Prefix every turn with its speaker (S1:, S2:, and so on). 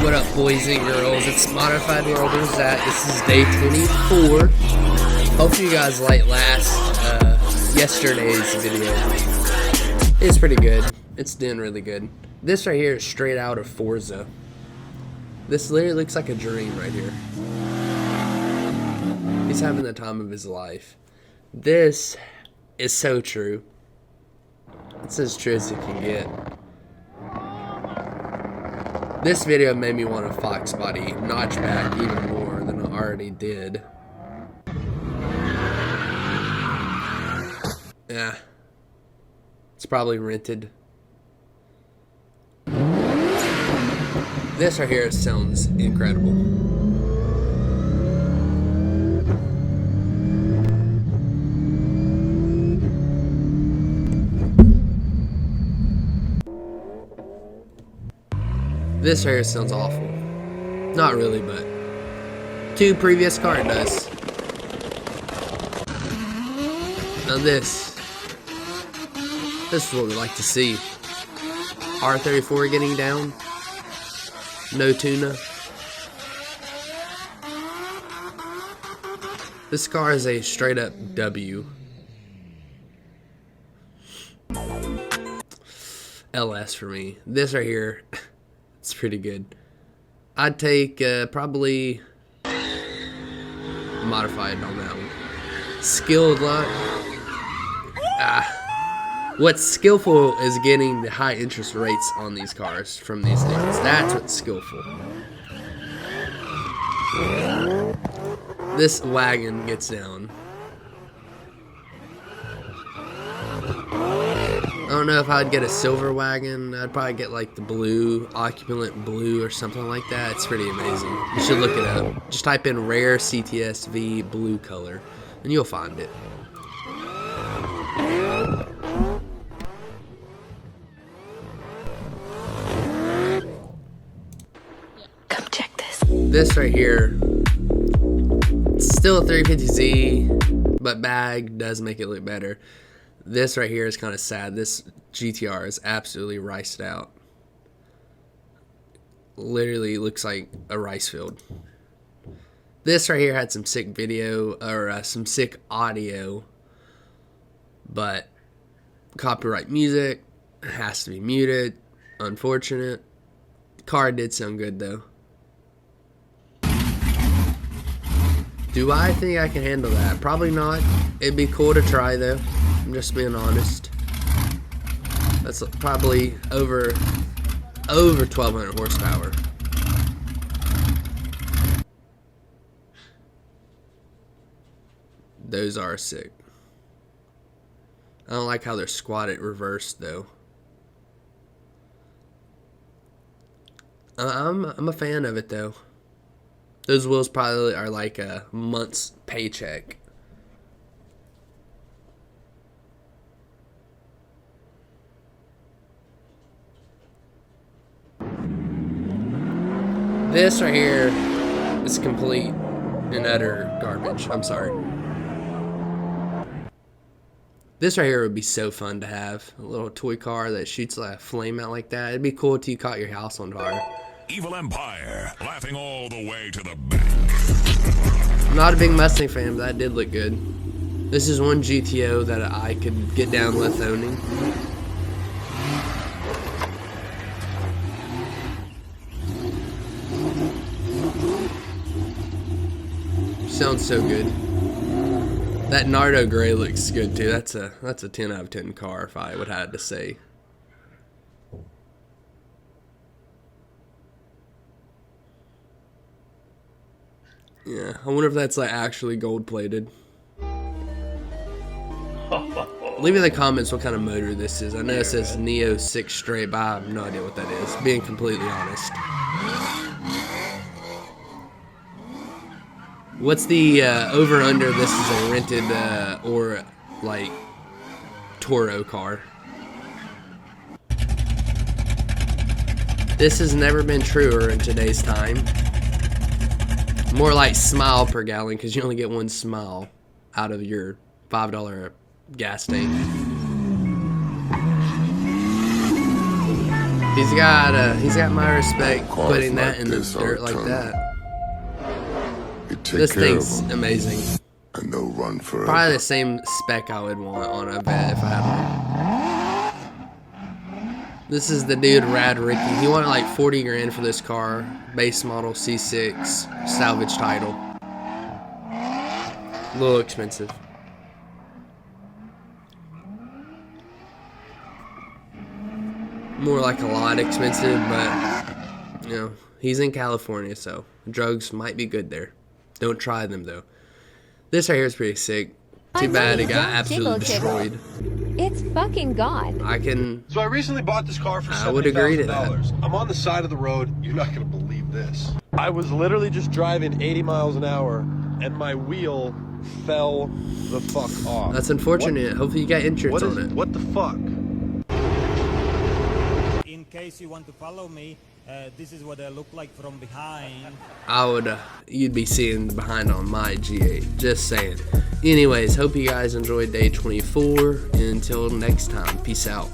S1: What up, boys and girls? It's Modified World and Zach. This is day 24. Hopefully you guys liked yesterday's video. It's pretty good. It's doing really good. This right here is straight out of Forza. This literally looks like a dream right here. He's having the time of his life. This is so true. It's as true as it can get. This video made me want a Fox body notch back even more than I already did. Yeah. It's probably rented. This right here sounds incredible. This right here sounds awful. Not really, but to previous car it does. Now this is what we like to see. R34 getting down. No tuna. This car is a straight up W. LS for me. This right here, it's pretty good. I'd take probably modified on that one. Skilled luck. What's skillful is getting the high interest rates on these cars from these things. That's what's skillful. This wagon gets down. I don't know if I'd get a silver wagon. I'd probably get like the blue, opulent blue or something like that. It's pretty amazing. You should look it up. Just type in rare CTSV blue color and you'll find it. This right here, it's still a 350Z, but bag does make it look better. This right here is kind of sad. This GTR is absolutely riced out. Literally looks like a rice field. This right here had some sick video, or some sick audio, but copyright music has to be muted. Unfortunate. Car did sound good though. Do I think I can handle that? Probably not. It'd be cool to try though. I'm just being honest. That's probably over 1,200 horsepower. Those are sick. I don't like how they're squatted reversed though. I'm a fan of it though. Those wheels probably are like a month's paycheck. This right here is complete and utter garbage. I'm sorry. This right here would be so fun to have. A little toy car that shoots a flame out like that. It'd be cool if you caught your house on fire.
S2: Evil Empire, laughing all the way to the bank.
S1: I'm not a big Mustang fan, but that did look good. This is one GTO that I could get down with owning. Sounds so good. That Nardo Gray looks good too. That's a 10 out of 10 car if I would have to say. Yeah, I wonder if that's like actually gold plated. Leave in the comments what kind of motor this is. I know it says Neo 6 straight, but I have no idea what that is, being completely honest. What's the over under? This is a rented or like Toro car. This has never been truer in today's time. More like smile per gallon, because you only get one smile out of your $5 gas tank. He's got my respect putting that in the dirt like that. This thing's amazing.
S3: And no run forever.
S1: Probably the same spec I would want on a vet if I had one. This is the dude Rad Ricky. He wanted like 40 grand for this car. Base model C6 salvage title. A little expensive. More like a lot expensive, but you know, he's in California, so drugs might be good there. Don't try them though. This right here is pretty sick. Too bad it got absolutely destroyed.
S4: It's fucking gone.
S5: So I recently bought this car for $70,000.
S1: I would agree to that.
S5: I'm on the side of the road. You're not gonna believe this. I was literally just driving 80 miles an hour, and my wheel fell the fuck off.
S1: That's unfortunate. Hopefully you got insurance on it.
S5: What the fuck?
S6: In case you want to follow me, this is what I look like from behind.
S1: You'd be seeing the behind on my G8. Just saying. Anyways, hope you guys enjoyed day 24. And until next time, peace out.